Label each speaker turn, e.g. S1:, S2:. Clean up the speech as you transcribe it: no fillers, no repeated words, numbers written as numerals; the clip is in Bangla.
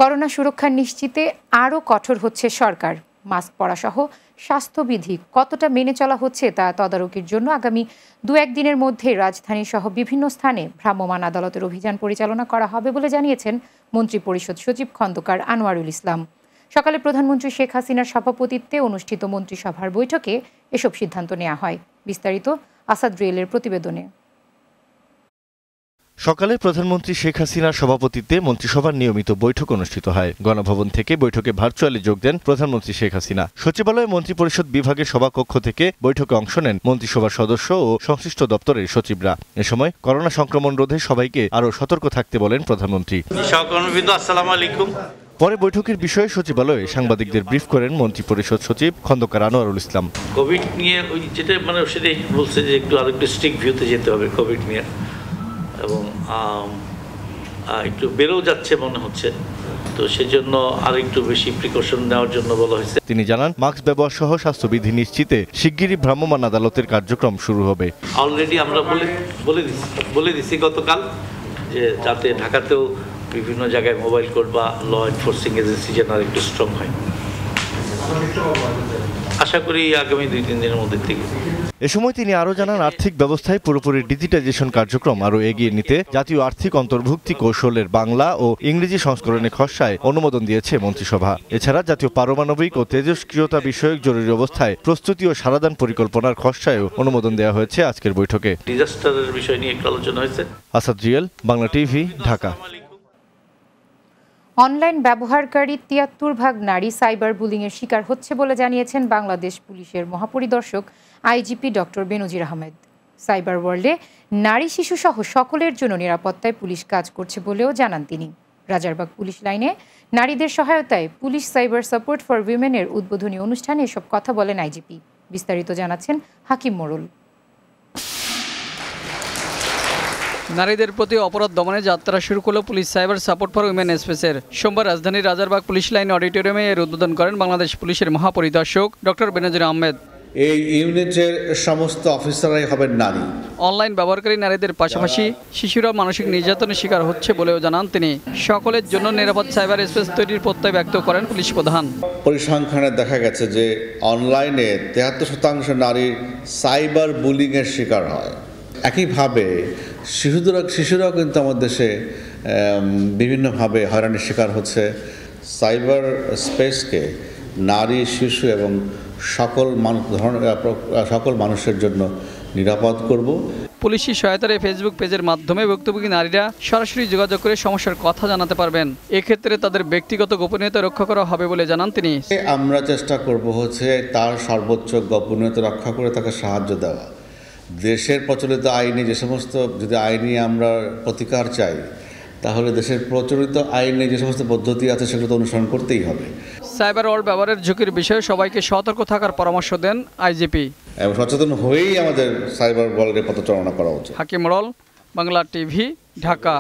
S1: করোনা সুরক্ষা নিশ্চিতে আরও কঠোর হচ্ছে সরকার। মাস্ক পরাসহ স্বাস্থ্যবিধি কতটা মেনে চলা হচ্ছে তা তদারকির জন্য আগামী 2-1 দিনের মধ্যে রাজধানী সহ বিভিন্ন স্থানে ভ্রাম্যমাণ আদালতের অভিযান পরিচালনা করা হবে বলে জানিয়েছেন মন্ত্রিপরিষদ সচিব খন্দকার আনোয়ারুল ইসলাম। সকালে প্রধানমন্ত্রী শেখ হাসিনার সভাপতিত্বে অনুষ্ঠিত মন্ত্রিসভার বৈঠকে এসব সিদ্ধান্ত নেওয়া হয়। বিস্তারিত আসাদ রিয়েলের প্রতিবেদনে।
S2: সকালে প্রধানমন্ত্রী শেখ হাসিনার সভাপতিত্বে মন্ত্রিসভার নিয়মিত বৈঠক অনুষ্ঠিত হয়। গণভবন থেকে বৈঠকে ভার্চুয়ালি যোগ দেন প্রধানমন্ত্রী শেখ হাসিনা। সচিবালয়ে মন্ত্রিপরিষদ বিভাগের সভাকক্ষ থেকে বৈঠকে অংশ নেন মন্ত্রিসভার সদস্য ও সংশ্লিষ্ট দপ্তরের সচিবরা। এ সময় করোনা সংক্রমণ রোধে সবাইকে আরও সতর্ক থাকতে বলেন প্রধানমন্ত্রী।
S3: আসসালামু আলাইকুম।
S2: পরে বৈঠকের বিষয়ে সচিবালয়ে সাংবাদিকদের ব্রিফ করেন মন্ত্রিপরিষদ সচিব খন্দকার আনোয়ারুল ইসলাম।
S3: কোভিড নিয়ে যেটা সেটাই বলছে যে আরেকটু স্ট্রিক্ট ভিউতে যেতে হবে কোভিড নিয়ে, এবং একটু বেড়েও যাচ্ছে মনে হচ্ছে, তো সেজন্য আর একটু বেশি প্রিকশন নেওয়ার জন্য বলা হয়েছে।
S2: তিনি জানান, মাস্ক ব্যবহার সহ স্বাস্থ্যবিধি নিশ্চিতে শিগগিরই ভ্রাম্যমাণ আদালতের কার্যক্রম শুরু হবে।
S3: অলরেডি আমরা বলে দিছি গতকাল যে যাতে ঢাকাতেও বিভিন্ন জায়গায় মোবাইল কোর্ট বা ল এনফোর্সিং এজেন্সি যেন আর একটু স্ট্রং হয়। আশা করি আগামী 2-3 দিনের মধ্যে থেকে।
S2: এ সময় তিনি আরও জানান, আর্থিক ব্যবস্থায় পুরোপুরি ডিজিটাইজেশন কার্যক্রম আরও এগিয়ে নিতে জাতীয় আর্থিক অন্তর্ভুক্তি কৌশলের বাংলা ও ইংরেজি সংস্করণের খসড়ায় অনুমোদন দিয়েছে মন্ত্রিসভা। এছাড়া জাতীয় পারমাণবিক ও তেজস্ক্রিয়তা বিষয়ক জরুরি অবস্থায় প্রস্তুতি ও সারাদান পরিকল্পনার খসড়ায়ও অনুমোদন দেওয়া হয়েছে আজকের বৈঠকে।
S3: ডিজাস্টারের বিষয় নিয়ে একটু আলোচনা হয়েছে।
S2: Asad real, Bangla TV, Dhaka.
S1: Online ব্যবহারকারী 73% নারী সাইবার বুলিংয়ের শিকার হচ্ছে বলে জানিয়েছেন বাংলাদেশ পুলিশের মহাপরিদর্শক আইজিপি ডক্টর বেনজির আহমেদ। সাইবার ওয়ার্ল্ডে নারী শিশু সহ সকলের জন্য নিরাপত্তায় পুলিশ কাজ করছে বলেও জানান তিনি। রাজারবাগ পুলিশ লাইনে নারীদের সহায়তায় পুলিশ সাইবার সাপোর্ট ফর উইমেনের উদ্বোধনী অনুষ্ঠানে এসব কথা বলেন আইজিপি। বিস্তারিত জানাচ্ছেন হাকিম মোড়ল।
S4: নারীদের প্রতি অপরাধ দমনে যাত্রা শুরু করল police cyber support for women স্পেসের। সোমবার রাজধানীর রাজারবাগ পুলিশ লাইন অডিটোরিয়ামে এর উদ্বোধন করেন বাংলাদেশ পুলিশের মহাপরিদর্শক ডক্টর বেনজির আহমেদ।
S5: এই ইউনিটের সমস্ত অফিসাররাই হবেন নারী।
S4: অনলাইন ব্যবহারকারী নারীদের পাশাপাশি শিশুরা মানসিক নির্যাতনের শিকার হচ্ছে বলেও জানান তিনি। সকলের জন্য নিরাপদ সাইবার স্পেস তৈরির প্রত্যয় ব্যক্ত করেন পুলিশ প্রধান।
S5: পরিসংখ্যানে দেখা গেছে যে অনলাইনে 73% নারী সাইবার বুলিংয়ের শিকার হয়। একইভাবে শিশুরাও কিন্তু আমাদের দেশে বিভিন্নভাবে হয়রানির শিকার হচ্ছে। সাইবার স্পেসকে নারী, শিশু এবং সকল মানুষের জন্য নিরাপদ করব।
S4: পুলিশি সহায়তার ফেসবুক পেজের মাধ্যমে ভুক্তভোগী নারীরা সরাসরি যোগাযোগ করে সমস্যার কথা জানাতে পারবেন। এক্ষেত্রে তাদের ব্যক্তিগত গোপনীয়তা রক্ষা করা হবে বলে জানান তিনি।
S5: আমরা চেষ্টা করব তার সর্বোচ্চ গোপনীয়তা রক্ষা করে তাকে সাহায্য দেওয়া। দেশের প্রচলিত আইনে যে সমস্ত, যদি আইনি আমরা প্রতিকার চাই, তাহলে দেশের প্রচলিত আইনে যে সমস্ত পদ্ধতি আছে সেগুলো তো অনুসরণ করতেই হবে।
S4: সাইবার ওয়ার্ল্ড ব্যবহারের ঝুঁকির বিষয়ে সবাইকে সতর্ক থাকার পরামর্শ দেন আইজিপি।
S5: এবং সচেতন হয়েই আমাদের সাইবার ওয়ার্ল্ডে পথচারণা করা উচিত।
S4: হাকিম মোড়ল, বাংলা টিভি, ঢাকা।